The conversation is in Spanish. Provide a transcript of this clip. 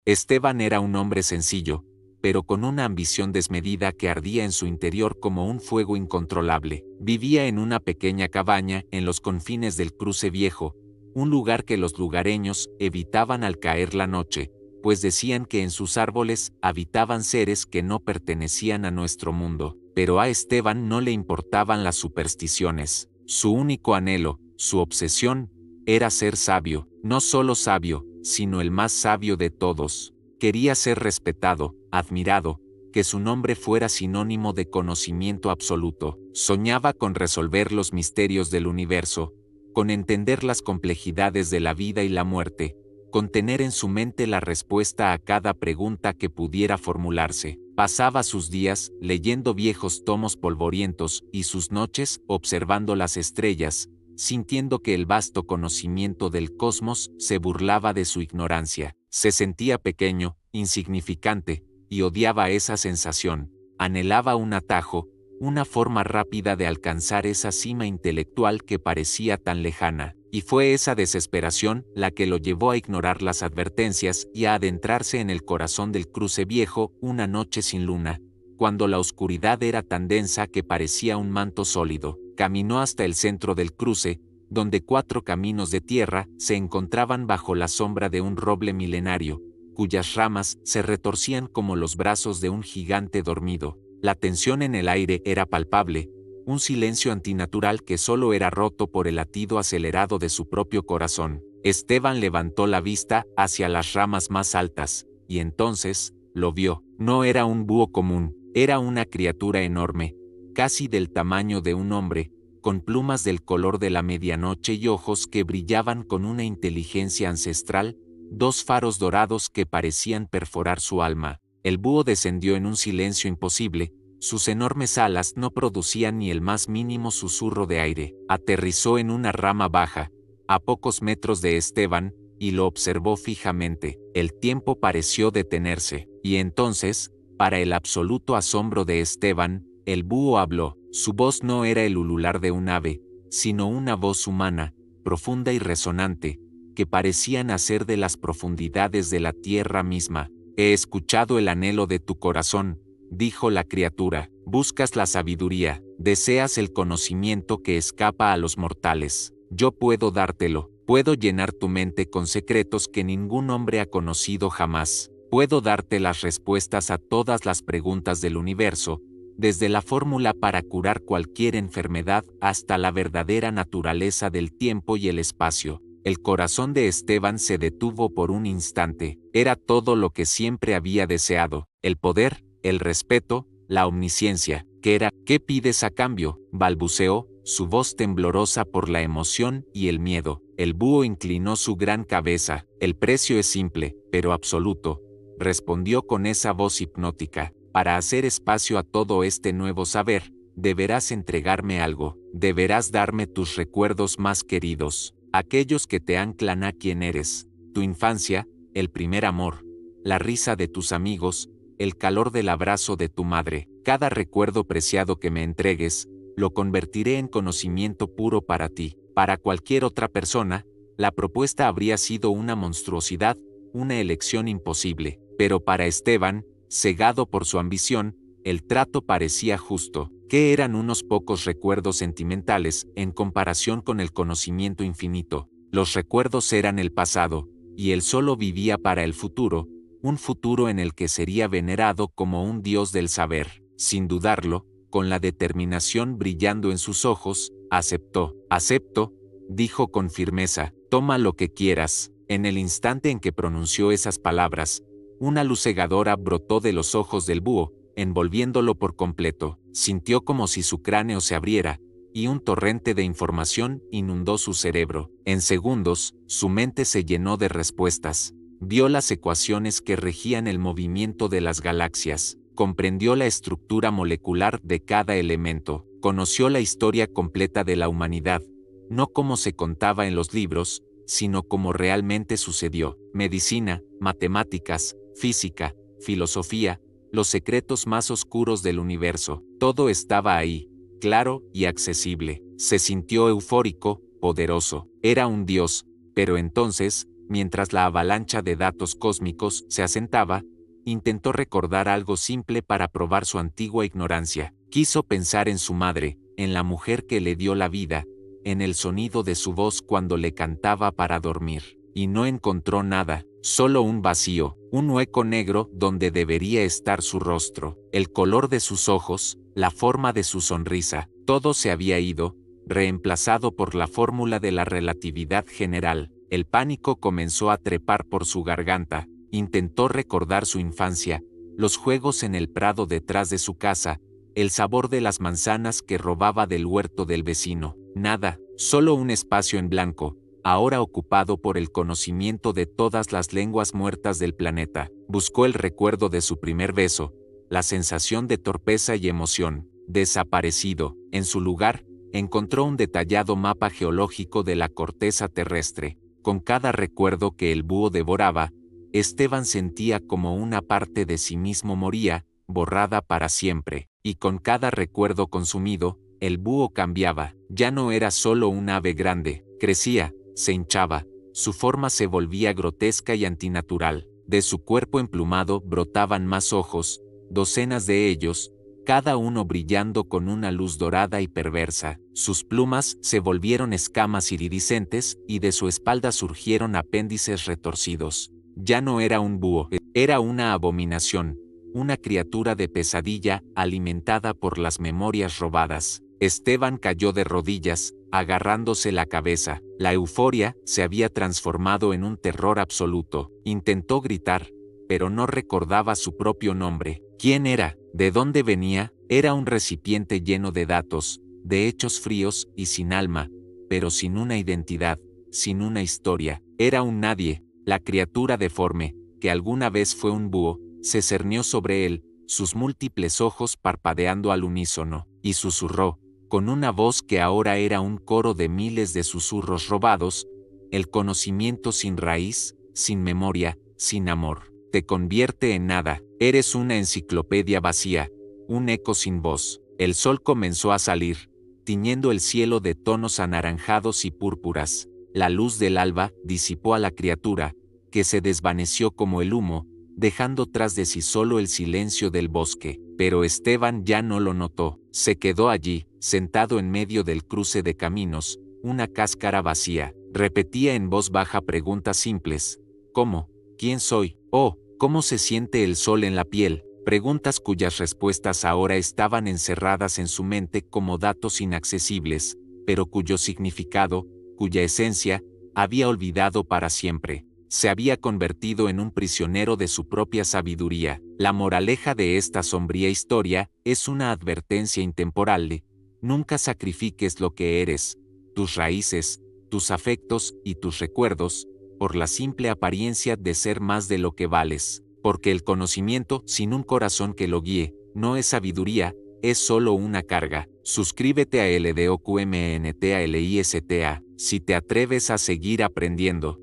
Esteban era un hombre sencillo, pero con una ambición desmedida que ardía en su interior como un fuego incontrolable. Vivía en una pequeña cabaña en los confines del Cruce Viejo, un lugar que los lugareños evitaban al caer la noche, pues decían que en sus árboles habitaban seres que no pertenecían a nuestro mundo. Pero a Esteban no le importaban las supersticiones. Su único anhelo, su obsesión, era ser sabio, no solo sabio, sino el más sabio de todos. Quería ser respetado, admirado, que su nombre fuera sinónimo de conocimiento absoluto. Soñaba con resolver los misterios del universo, con entender las complejidades de la vida y la muerte, con tener en su mente la respuesta a cada pregunta que pudiera formularse. Pasaba sus días leyendo viejos tomos polvorientos y sus noches observando las estrellas, sintiendo que el vasto conocimiento del cosmos se burlaba de su ignorancia. Se sentía pequeño, insignificante, y odiaba esa sensación. Anhelaba un atajo, una forma rápida de alcanzar esa cima intelectual que parecía tan lejana. Y fue esa desesperación la que lo llevó a ignorar las advertencias y a adentrarse en el corazón del Cruce Viejo una noche sin luna, cuando la oscuridad era tan densa que parecía un manto sólido. Caminó hasta el centro del cruce, donde 4 caminos de tierra se encontraban bajo la sombra de un roble milenario, cuyas ramas se retorcían como los brazos de un gigante dormido. La tensión en el aire era palpable, un silencio antinatural que solo era roto por el latido acelerado de su propio corazón. Esteban levantó la vista hacia las ramas más altas, y entonces lo vio. No era un búho común, era una criatura enorme, casi del tamaño de un hombre, con plumas del color de la medianoche y ojos que brillaban con una inteligencia ancestral, 2 faros dorados que parecían perforar su alma. El búho descendió en un silencio imposible. Sus enormes alas no producían ni el más mínimo susurro de aire. Aterrizó en una rama baja, a pocos metros de Esteban, y lo observó fijamente. El tiempo pareció detenerse, y entonces, para el absoluto asombro de Esteban, el búho habló. Su voz no era el ulular de un ave, sino una voz humana, profunda y resonante, que parecía nacer de las profundidades de la tierra misma. He escuchado el anhelo de tu corazón, dijo la criatura. Buscas la sabiduría, deseas el conocimiento que escapa a los mortales. Yo puedo dártelo, puedo llenar tu mente con secretos que ningún hombre ha conocido jamás. Puedo darte las respuestas a todas las preguntas del universo, desde la fórmula para curar cualquier enfermedad hasta la verdadera naturaleza del tiempo y el espacio. El corazón de Esteban se detuvo por un instante. Era todo lo que siempre había deseado: el poder, el respeto, la omnisciencia. ¿Qué pides a cambio?, balbuceó, su voz temblorosa por la emoción y el miedo. El búho inclinó su gran cabeza. El precio es simple, pero absoluto, respondió con esa voz hipnótica. Para hacer espacio a todo este nuevo saber, deberás entregarme algo. Deberás darme tus recuerdos más queridos, aquellos que te anclan a quien eres, tu infancia, el primer amor, la risa de tus amigos, el calor del abrazo de tu madre. Cada recuerdo preciado que me entregues, lo convertiré en conocimiento puro para ti. Para cualquier otra persona, la propuesta habría sido una monstruosidad, una elección imposible, pero para Esteban, cegado por su ambición, el trato parecía justo. ¿Qué eran unos pocos recuerdos sentimentales en comparación con el conocimiento infinito? Los recuerdos eran el pasado, y él solo vivía para el futuro, un futuro en el que sería venerado como un dios del saber. Sin dudarlo, con la determinación brillando en sus ojos, aceptó. Acepto, dijo con firmeza, toma lo que quieras. En el instante en que pronunció esas palabras, una luz cegadora brotó de los ojos del búho, envolviéndolo por completo. Sintió como si su cráneo se abriera, y un torrente de información inundó su cerebro. En segundos, su mente se llenó de respuestas. Vio las ecuaciones que regían el movimiento de las galaxias, comprendió la estructura molecular de cada elemento, conoció la historia completa de la humanidad, no como se contaba en los libros, sino como realmente sucedió. Medicina, matemáticas, física, filosofía, los secretos más oscuros del universo, todo estaba ahí, claro y accesible. Se sintió eufórico, poderoso. Era un dios, pero entonces, mientras la avalancha de datos cósmicos se asentaba, intentó recordar algo simple para probar su antigua ignorancia. Quiso pensar en su madre, en la mujer que le dio la vida, en el sonido de su voz cuando le cantaba para dormir. Y no encontró nada, solo un vacío, un hueco negro donde debería estar su rostro, el color de sus ojos, la forma de su sonrisa. Todo se había ido, reemplazado por la fórmula de la relatividad general. El pánico comenzó a trepar por su garganta. Intentó recordar su infancia, los juegos en el prado detrás de su casa, el sabor de las manzanas que robaba del huerto del vecino. Nada, solo un espacio en blanco, ahora ocupado por el conocimiento de todas las lenguas muertas del planeta. Buscó el recuerdo de su primer beso, la sensación de torpeza y emoción. Desaparecido. En su lugar, encontró un detallado mapa geológico de la corteza terrestre. Con cada recuerdo que el búho devoraba, Esteban sentía como una parte de sí mismo moría, borrada para siempre, y con cada recuerdo consumido, el búho cambiaba. Ya no era solo un ave grande, crecía, se hinchaba, su forma se volvía grotesca y antinatural. De su cuerpo emplumado brotaban más ojos, docenas de ellos, cada uno brillando con una luz dorada y perversa. Sus plumas se volvieron escamas iridiscentes y de su espalda surgieron apéndices retorcidos. Ya no era un búho, era una abominación, una criatura de pesadilla alimentada por las memorias robadas. Esteban cayó de rodillas, agarrándose la cabeza. La euforia se había transformado en un terror absoluto. Intentó gritar, pero no recordaba su propio nombre. ¿Quién era? ¿De dónde venía? Era un recipiente lleno de datos, de hechos fríos y sin alma, pero sin una identidad, sin una historia. Era un nadie. La criatura deforme, que alguna vez fue un búho, se cernió sobre él, sus múltiples ojos parpadeando al unísono, y susurró, con una voz que ahora era un coro de miles de susurros robados: el conocimiento sin raíz, sin memoria, sin amor, te convierte en nada, eres una enciclopedia vacía, un eco sin voz. El sol comenzó a salir, tiñendo el cielo de tonos anaranjados y púrpuras. La luz del alba disipó a la criatura, que se desvaneció como el humo, dejando tras de sí solo el silencio del bosque. Pero Esteban ya no lo notó. Se quedó allí, sentado en medio del cruce de caminos, una cáscara vacía. Repetía en voz baja preguntas simples. ¿Cómo? ¿Quién soy? Oh, ¿cómo se siente el sol en la piel? Preguntas cuyas respuestas ahora estaban encerradas en su mente como datos inaccesibles, pero cuyo significado, cuya esencia, había olvidado para siempre. Se había convertido en un prisionero de su propia sabiduría. La moraleja de esta sombría historia es una advertencia intemporal. Nunca sacrifiques lo que eres, tus raíces, tus afectos y tus recuerdos, por la simple apariencia de ser más de lo que vales. Porque el conocimiento, sin un corazón que lo guíe, no es sabiduría, es solo una carga. Suscríbete a LDOQMNTALISTA si te atreves a seguir aprendiendo.